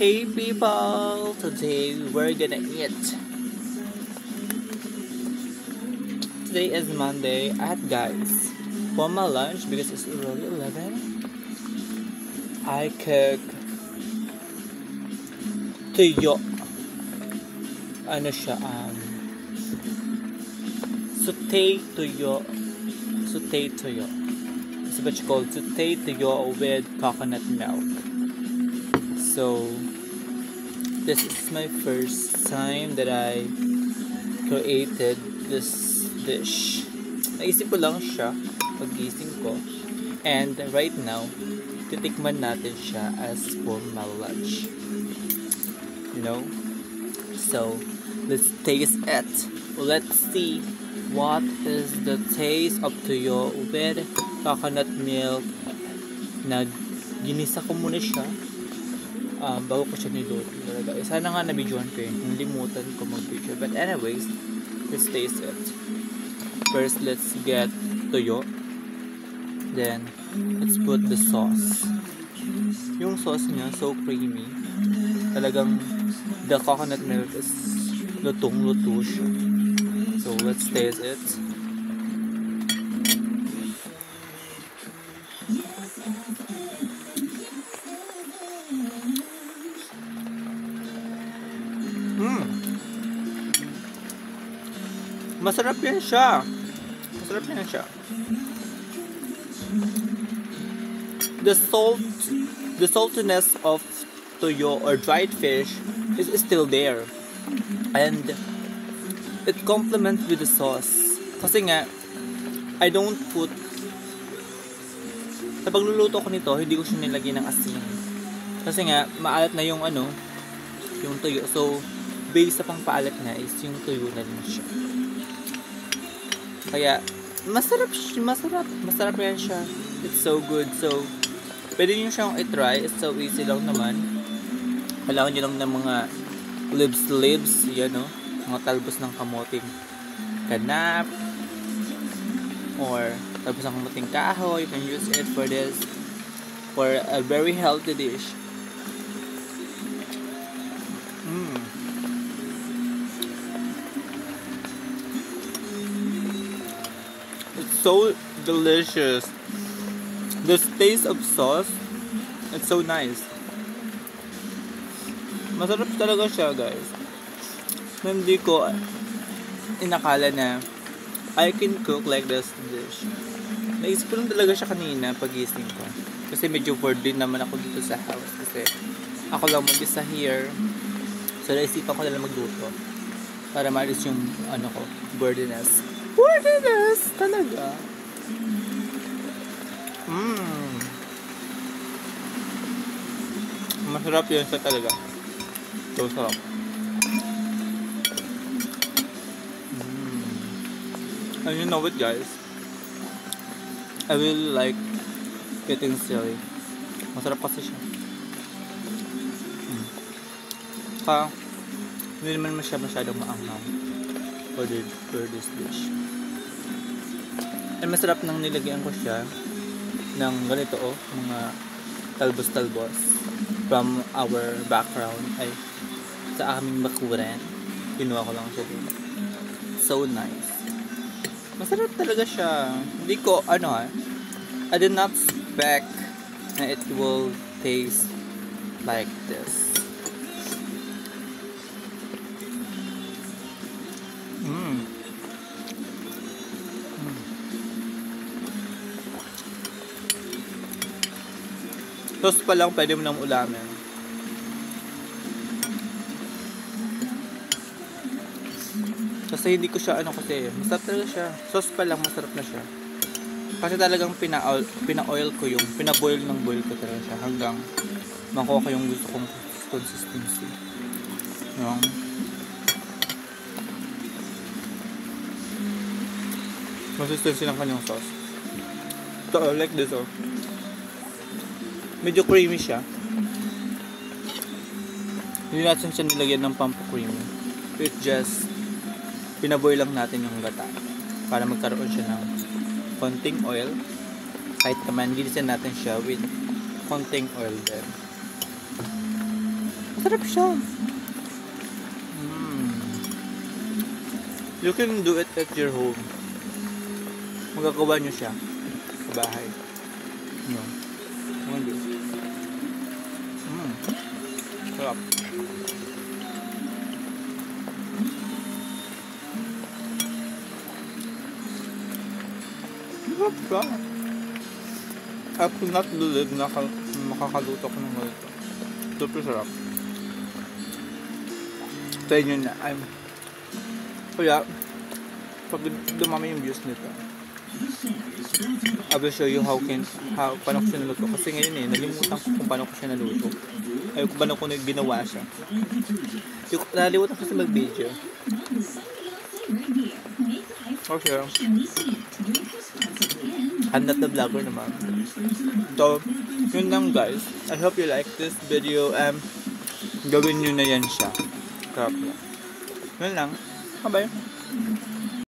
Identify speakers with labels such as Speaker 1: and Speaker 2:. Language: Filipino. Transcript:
Speaker 1: Hey people, today we're gonna eat. Today is Monday at guys. For my lunch, because it's already 11, I cook tuyo. Ano siya, sauté tuyo. Sauté tuyo. It's what you call sauté tuyo with coconut milk. So, this is my first time that I created this dish. Naisip ko lang siya pag-gising ko. And right now, titikman natin siya as for my lunch. You know? So, let's taste it. Let's see what is the taste of tuyo with coconut milk. Na ginisa ko muna siya. Bago ko siya niluto talaga. Sana nga nabidyohan ko eh. Nalimutan ko mag-video. But anyways, let's taste it. First, let's get tuyo. Then, let's put the sauce. Yung sauce niya, so creamy. Talagang, the coconut milk is lutong-luto siya. So, let's taste it. Masarap yan siya. Masarap yan siya. The saltiness of tuyo or dried fish is still there. And it complements with the sauce. Kasi nga, I don't put sa pagluluto ko nito, hindi ko siya nilagyan ng asin. Kasi nga, maalat na yung yung tuyo. So, base sa pangpaalat na is yung tuyo na din siya. Kaya, masarap yan siya. It's so good. So, pwede nyo siyang i-try. It's so easy lang naman. Kailangan nyo lang ng mga leaves, yan o. Mga talbos ng kamoting ganap. Or, talbos ng kamoting kahoy. You can use it for this. For a very healthy dish. So delicious. The taste of sauce, it's so nice. Masarap talaga siya, guys. Hindi ko inakala na I can cook like this dish. Naisip ko lang talaga siya kanina pagising ko. Kasi medyo bored din naman ako dito sa house. Kasi ako lang mag-isa here. So naisipan ko na lang magluto. Para maalis yung boredness. Boredness talaga. Masarap yun siya talaga. So sarap. And you know what, guys? I really like eating silly. Masarap kasi siya. Hindi naman siya masyadong maanghang for this dish. And masarap nang nilagyan ko siya ng ganito mga talbos-talbos from our background ay sa aming bakuran. Kinuha ko lang siya dito. So nice. Masarap talaga siya. Hindi ko I did not expect na it will taste like this. Sauce pa lang, pwede mo nang ulamin. Kasi hindi ko siya, masarap talaga siya. Sauce pa lang, masarap na siya. Kasi talagang pina-oil ko yung, pina-boil ko talaga siya hanggang makuha ko yung gusto kong consistency. Yung consistency ng kanyang sauce. So, I like this, medyo creamy siya. Hindi natin siya nilagyan ng pampa-creamy. It just, pinaboy lang natin yung gata para magkaroon siya ng konting oil. Kahit naman, gilisan natin siya with konting oil din. Sarap siya. You can do it at your home. Magagawa nyo siya sa bahay. No. Sarap. Sarap siya. Ako not lulid na makakaluto ko ng ganito. Super sarap. Try nyo na. Kaya, pag dumami yung views nito, I will show you paano ko siya naluto. Kasi ngayon nalimutan ko kung paano ko siya naluto. Ay, kung paano ko ginawa siya. Nalimutan ko sa mag-video. Okay. I'm not the vlogger naman. So, yun lang guys. I hope you like this video and gawin nyo na yan siya. Sarap lang. Yun lang. Bye-bye.